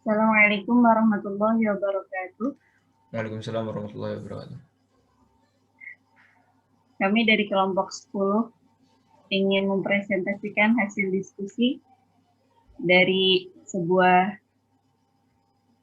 Assalamualaikum warahmatullahi wabarakatuh. Waalaikumsalam warahmatullahi wabarakatuh. Kami dari kelompok 10 ingin mempresentasikan hasil diskusi dari sebuah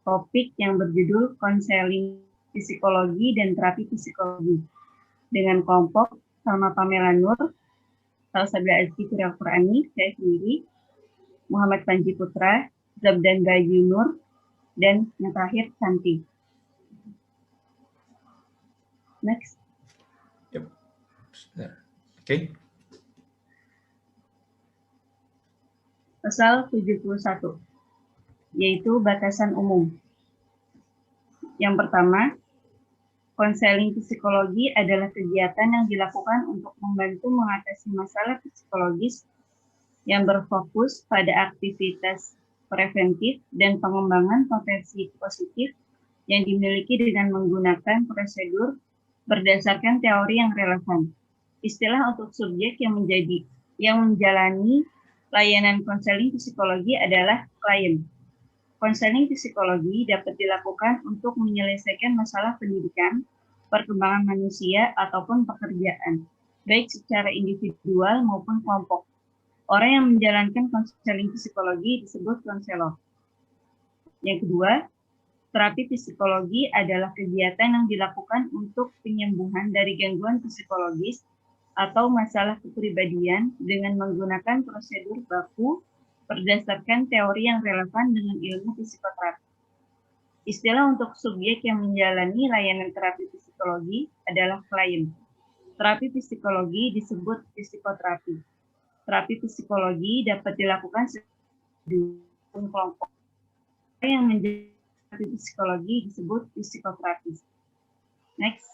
topik yang berjudul konseling psikologi dan terapi psikologi dengan kelompok Salma Pamela Nur, Salsabila Azki Qurani, saya sendiri, Muhammad Panji Putra, Zabdan Bayu Nur, dan yang terakhir Santi. Next. Yep. Oke. Pasal 71, yaitu batasan umum. Yang pertama, konseling psikologi adalah kegiatan yang dilakukan untuk membantu mengatasi masalah psikologis yang berfokus pada aktivitas preventif dan pengembangan potensi positif yang dimiliki dengan menggunakan prosedur berdasarkan teori yang relevan. Istilah untuk subjek yang menjalani layanan konseling psikologi adalah klien. Konseling psikologi dapat dilakukan untuk menyelesaikan masalah pendidikan, perkembangan manusia, ataupun pekerjaan, baik secara individual maupun kelompok. Orang yang menjalankan konseling psikologi disebut konselor. Yang kedua, terapi psikologi adalah kegiatan yang dilakukan untuk penyembuhan dari gangguan psikologis atau masalah kepribadian dengan menggunakan prosedur baku berdasarkan teori yang relevan dengan ilmu psikoterapi. Istilah untuk subjek yang menjalani layanan terapi psikologi adalah klien. Terapi psikologi disebut psikoterapi. Terapi psikologi dapat dilakukan di kelompok. Yang menjalani terapi psikologi disebut psikoterapis. Next.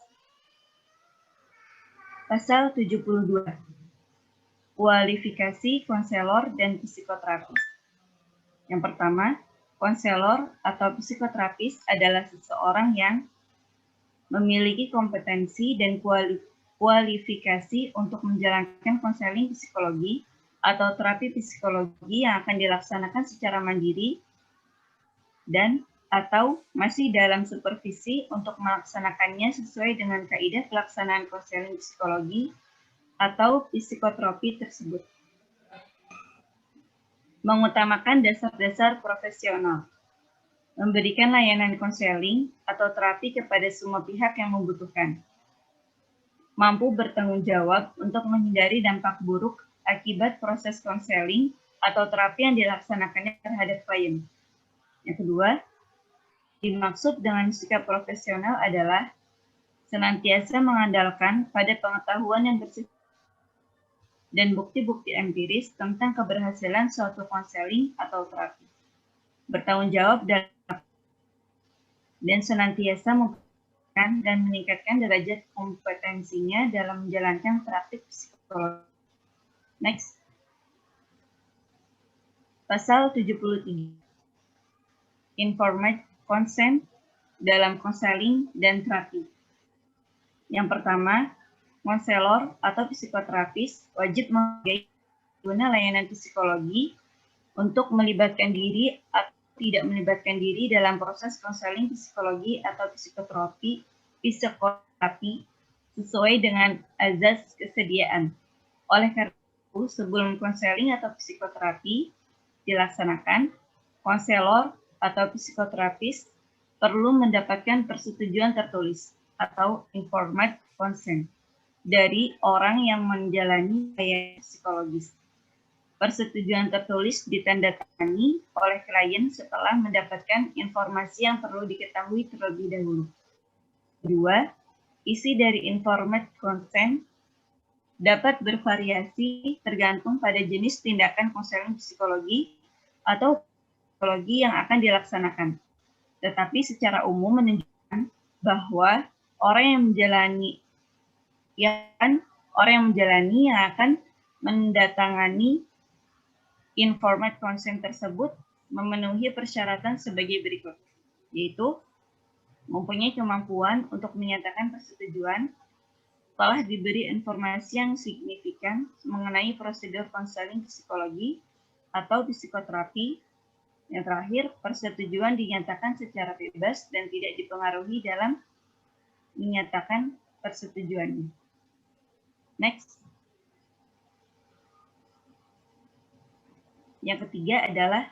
Pasal 72. Kualifikasi konselor dan psikoterapis. Yang pertama, konselor atau psikoterapis adalah seseorang yang memiliki kompetensi dan kualifikasi untuk menjalankan konseling psikologi atau terapi psikologi yang akan dilaksanakan secara mandiri dan atau masih dalam supervisi untuk melaksanakannya sesuai dengan kaidah pelaksanaan konseling psikologi atau psikoterapi tersebut. Mengutamakan dasar-dasar profesional. Memberikan layanan konseling atau terapi kepada semua pihak yang membutuhkan. Mampu bertanggung jawab untuk menghindari dampak buruk akibat proses konseling atau terapi yang dilaksanakannya terhadap klien. Yang kedua, dimaksud dengan sikap profesional adalah senantiasa mengandalkan pada pengetahuan yang bersifat dan bukti-bukti empiris tentang keberhasilan suatu konseling atau terapi. Bertanggung jawab dan senantiasa memperhatikan dan meningkatkan derajat kompetensinya dalam menjalankan praktik psikologi. Next. Pasal 73. Informed consent dalam konseling dan terapi. Yang pertama, konselor atau psikoterapis wajib menghargai guna layanan psikologi untuk melibatkan diri atau tidak melibatkan diri dalam proses konseling psikologi atau psikoterapi sesuai dengan azas kesediaan. Oleh karena itu, sebelum konseling atau psikoterapi dilaksanakan, konselor atau psikoterapis perlu mendapatkan persetujuan tertulis atau informed consent dari orang yang menjalani layanan psikologis. Persetujuan tertulis ditandatangani oleh klien setelah mendapatkan informasi yang perlu diketahui terlebih dahulu. Kedua, isi dari informed consent dapat bervariasi tergantung pada jenis tindakan konseling psikologi atau psikologi yang akan dilaksanakan. Tetapi secara umum menunjukkan bahwa orang yang menjalani yang akan mendatangani informed consent tersebut memenuhi persyaratan sebagai berikut, yaitu mempunyai kemampuan untuk menyatakan persetujuan, telah diberi informasi yang signifikan mengenai prosedur konseling psikologi atau psikoterapi. Yang terakhir, persetujuan dinyatakan secara bebas dan tidak dipengaruhi dalam menyatakan persetujuannya. Next. Yang ketiga adalah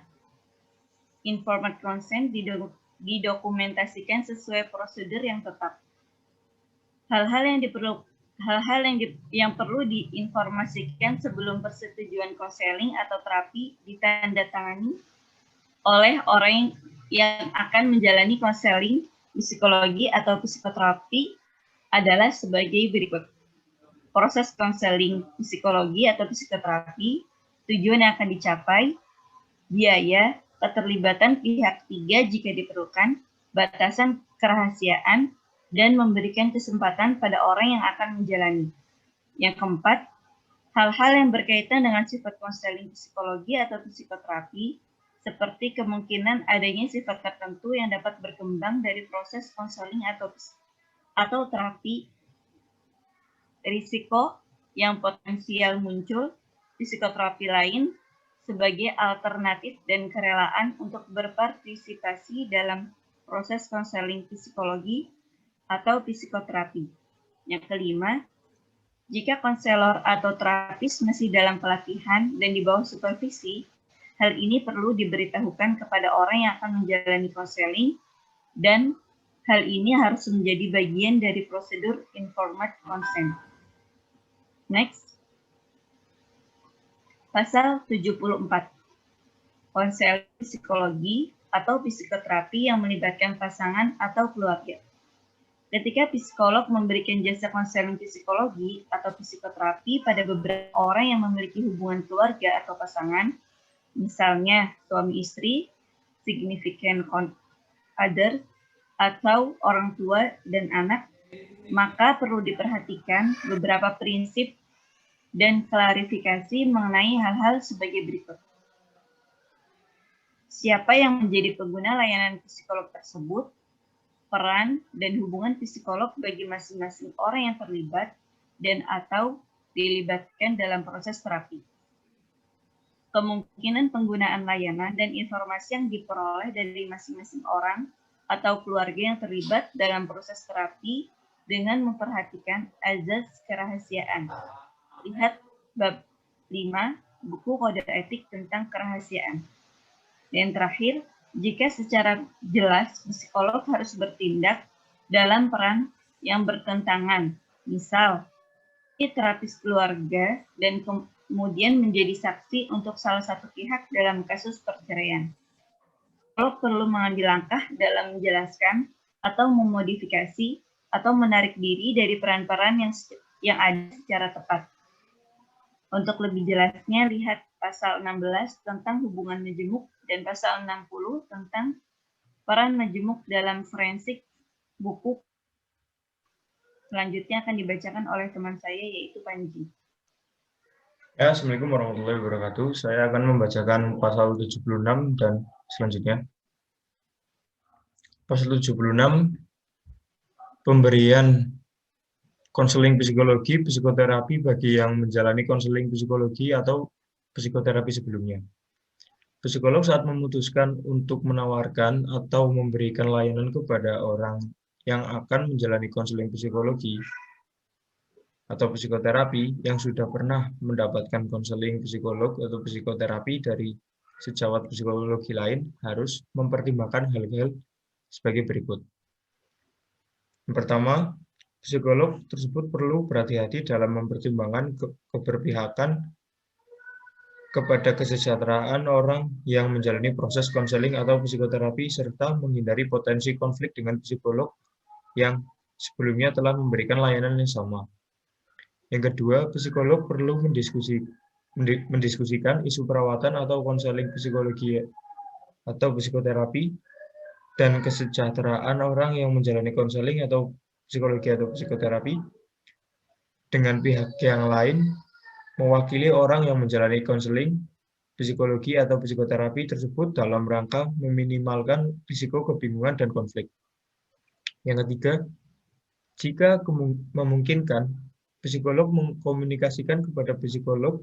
informed consent didokumentasikan sesuai prosedur yang tetap. Hal-hal yang perlu diinformasikan sebelum persetujuan konseling atau terapi ditandatangani oleh orang yang akan menjalani konseling psikologi atau psikoterapi adalah sebagai berikut. Proses konseling psikologi atau psikoterapi, tujuan yang akan dicapai, biaya, keterlibatan pihak ketiga jika diperlukan, batasan kerahasiaan, dan memberikan kesempatan pada orang yang akan menjalani. Yang keempat, hal-hal yang berkaitan dengan sifat konseling psikologi atau psikoterapi, seperti kemungkinan adanya sifat tertentu yang dapat berkembang dari proses konseling atau terapi, risiko yang potensial muncul, psikoterapi lain sebagai alternatif dan kerelaan untuk berpartisipasi dalam proses konseling psikologi atau psikoterapi. Yang kelima, jika konselor atau terapis masih dalam pelatihan dan di bawah supervisi, hal ini perlu diberitahukan kepada orang yang akan menjalani konseling dan hal ini harus menjadi bagian dari prosedur informed consent. Next. Pasal 74. Konseling psikologi atau psikoterapi yang melibatkan pasangan atau keluarga. Ketika psikolog memberikan jasa konseling psikologi atau psikoterapi pada beberapa orang yang memiliki hubungan keluarga atau pasangan, misalnya suami istri, significant other, atau orang tua dan anak, maka perlu diperhatikan beberapa prinsip dan klarifikasi mengenai hal-hal sebagai berikut. Siapa yang menjadi pengguna layanan psikolog tersebut, peran dan hubungan psikolog bagi masing-masing orang yang terlibat dan atau dilibatkan dalam proses terapi. Kemungkinan penggunaan layanan dan informasi yang diperoleh dari masing-masing orang atau keluarga yang terlibat dalam proses terapi dengan memperhatikan azas kerahasiaan. Lihat bab 5 buku kode etik tentang kerahasiaan. Dan terakhir, jika secara jelas psikolog harus bertindak dalam peran yang bertentangan, misal terapis keluarga dan kemudian menjadi saksi untuk salah satu pihak dalam kasus perceraian. Psikolog perlu mengambil langkah dalam menjelaskan atau memodifikasi atau menarik diri dari peran-peran yang ada secara tepat. Untuk lebih jelasnya, lihat pasal 16 tentang hubungan majemuk dan pasal 60 tentang peran majemuk dalam forensik. Buku selanjutnya akan dibacakan oleh teman saya, yaitu Panji. Ya, Assalamualaikum warahmatullahi wabarakatuh. Saya akan membacakan pasal 76 dan selanjutnya. Pasal 76, pemberian konseling psikologi, psikoterapi bagi yang menjalani konseling psikologi atau psikoterapi sebelumnya. Psikolog saat memutuskan untuk menawarkan atau memberikan layanan kepada orang yang akan menjalani konseling psikologi atau psikoterapi yang sudah pernah mendapatkan konseling psikolog atau psikoterapi dari sejawat psikologi lain harus mempertimbangkan hal-hal sebagai berikut. Yang pertama, psikolog tersebut perlu berhati-hati dalam mempertimbangkan keberpihakan kepada kesejahteraan orang yang menjalani proses konseling atau psikoterapi serta menghindari potensi konflik dengan psikolog yang sebelumnya telah memberikan layanan yang sama. Yang kedua, psikolog perlu mendiskusikan isu perawatan atau konseling psikologi atau psikoterapi dan kesejahteraan orang yang menjalani konseling atau psikologi atau psikoterapi dengan pihak yang lain mewakili orang yang menjalani konseling psikologi atau psikoterapi tersebut dalam rangka meminimalkan risiko kebingungan dan konflik. Yang ketiga, jika memungkinkan, psikolog mengkomunikasikan kepada psikolog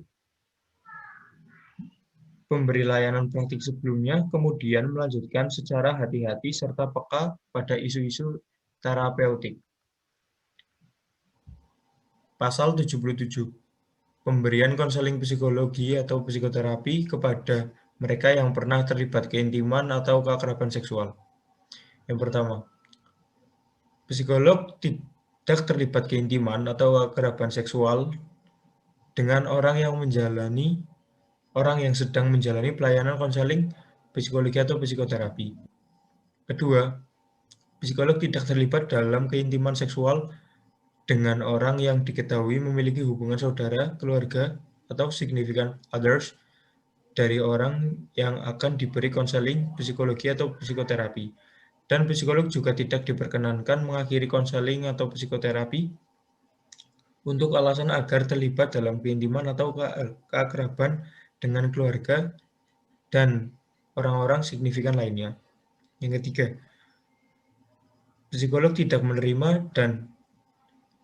pemberi layanan praktik sebelumnya kemudian melanjutkan secara hati-hati serta peka pada isu-isu terapeutik. Pasal 77. Pemberian konseling psikologi atau psikoterapi kepada mereka yang pernah terlibat keintiman atau keakraban seksual. Yang pertama, psikolog tidak terlibat keintiman atau keakraban seksual dengan orang yang sedang menjalani pelayanan konseling psikologi atau psikoterapi. Kedua, psikolog tidak terlibat dalam keintiman seksual dengan orang yang diketahui memiliki hubungan saudara, keluarga, atau significant others dari orang yang akan diberi konseling psikologi atau psikoterapi. Dan psikolog juga tidak diperkenankan mengakhiri konseling atau psikoterapi untuk alasan agar terlibat dalam keintiman atau keakraban dengan keluarga dan orang-orang signifikan lainnya. Yang ketiga, psikolog tidak menerima dan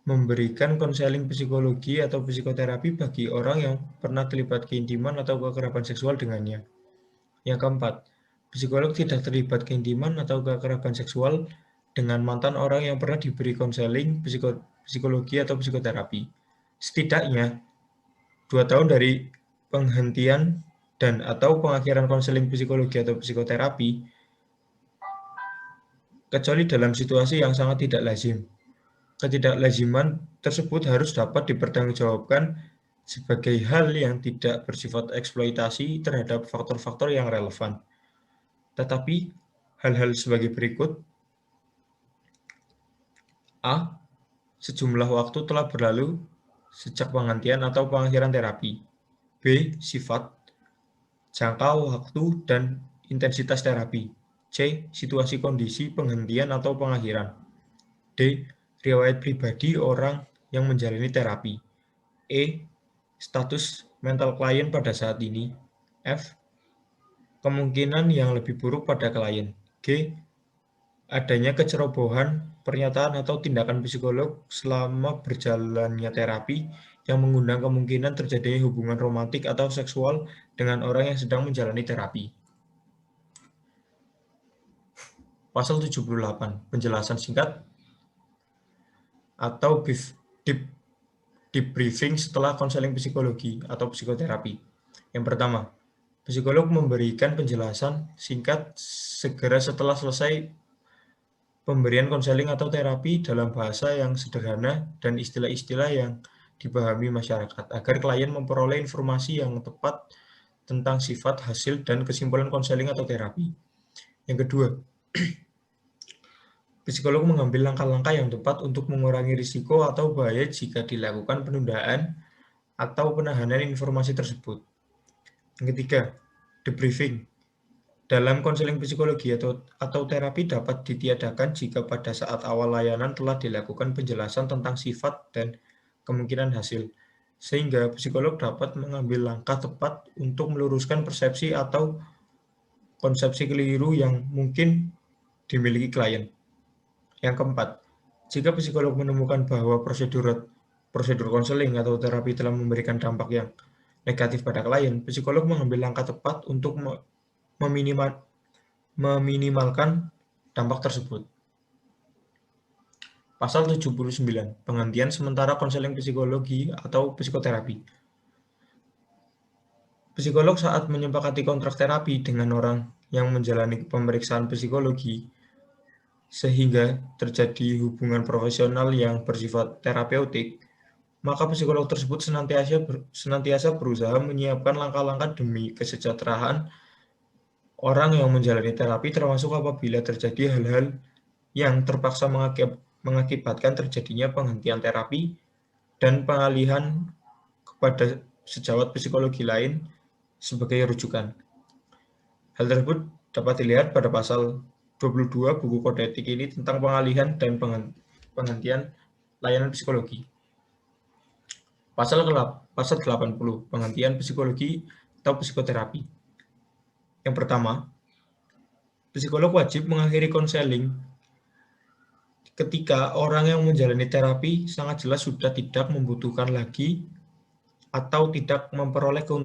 memberikan konseling psikologi atau psikoterapi bagi orang yang pernah terlibat keintiman atau keakraban seksual dengannya. Yang keempat, psikolog tidak terlibat keintiman atau keakraban seksual dengan mantan orang yang pernah diberi konseling psikologi atau psikoterapi. Setidaknya 2 tahun dari penghentian dan atau pengakhiran konseling psikologi atau psikoterapi, kecuali dalam situasi yang sangat tidak lazim. Ketidaklaziman tersebut harus dapat dipertanggungjawabkan sebagai hal yang tidak bersifat eksploitasi terhadap faktor-faktor yang relevan. Tetapi, hal-hal sebagai berikut. A. Sejumlah waktu telah berlalu sejak penghentian atau pengakhiran terapi. B. Sifat, jangka waktu, dan intensitas terapi. C. Situasi kondisi penghentian atau pengakhiran. D. Riwayat pribadi orang yang menjalani terapi. E. Status mental klien pada saat ini. F. Kemungkinan yang lebih buruk pada klien. G. Adanya kecerobohan, pernyataan atau tindakan psikolog selama berjalannya terapi yang mengundang kemungkinan terjadinya hubungan romantik atau seksual dengan orang yang sedang menjalani terapi. Pasal 78. Penjelasan singkat atau debriefing setelah konseling psikologi atau psikoterapi. Yang pertama, psikolog memberikan penjelasan singkat segera setelah selesai pemberian konseling atau terapi dalam bahasa yang sederhana dan istilah-istilah yang dipahami masyarakat, agar klien memperoleh informasi yang tepat tentang sifat, hasil, dan kesimpulan konseling atau terapi. Yang kedua, psikolog mengambil langkah-langkah yang tepat untuk mengurangi risiko atau bahaya jika dilakukan penundaan atau penahanan informasi tersebut. Yang ketiga, debriefing. Dalam konseling psikologi atau terapi dapat ditiadakan jika pada saat awal layanan telah dilakukan penjelasan tentang sifat dan kemungkinan hasil, sehingga psikolog dapat mengambil langkah tepat untuk meluruskan persepsi atau konsepsi keliru yang mungkin dimiliki klien. Yang keempat, jika psikolog menemukan bahwa prosedur konseling atau terapi telah memberikan dampak yang negatif pada klien, psikolog mengambil langkah tepat untuk meminimalkan dampak tersebut. Pasal 79. Penghentian sementara konseling psikologi atau psikoterapi. Psikolog saat menyepakati kontrak terapi dengan orang yang menjalani pemeriksaan psikologi sehingga terjadi hubungan profesional yang bersifat terapeutik, maka psikolog tersebut senantiasa berusaha menyiapkan langkah-langkah demi kesejahteraan orang yang menjalani terapi, termasuk apabila terjadi hal-hal yang terpaksa mengakibatkan terjadinya penghentian terapi dan pengalihan kepada sejawat psikologi lain sebagai rujukan. Hal tersebut dapat dilihat pada pasal 22 buku kode etik ini tentang pengalihan dan penghentian layanan psikologi. Pasal 80, penghentian psikologi atau psikoterapi. Yang pertama, psikolog wajib mengakhiri konseling ketika orang yang menjalani terapi sangat jelas sudah tidak membutuhkan lagi atau tidak memperoleh keuntungan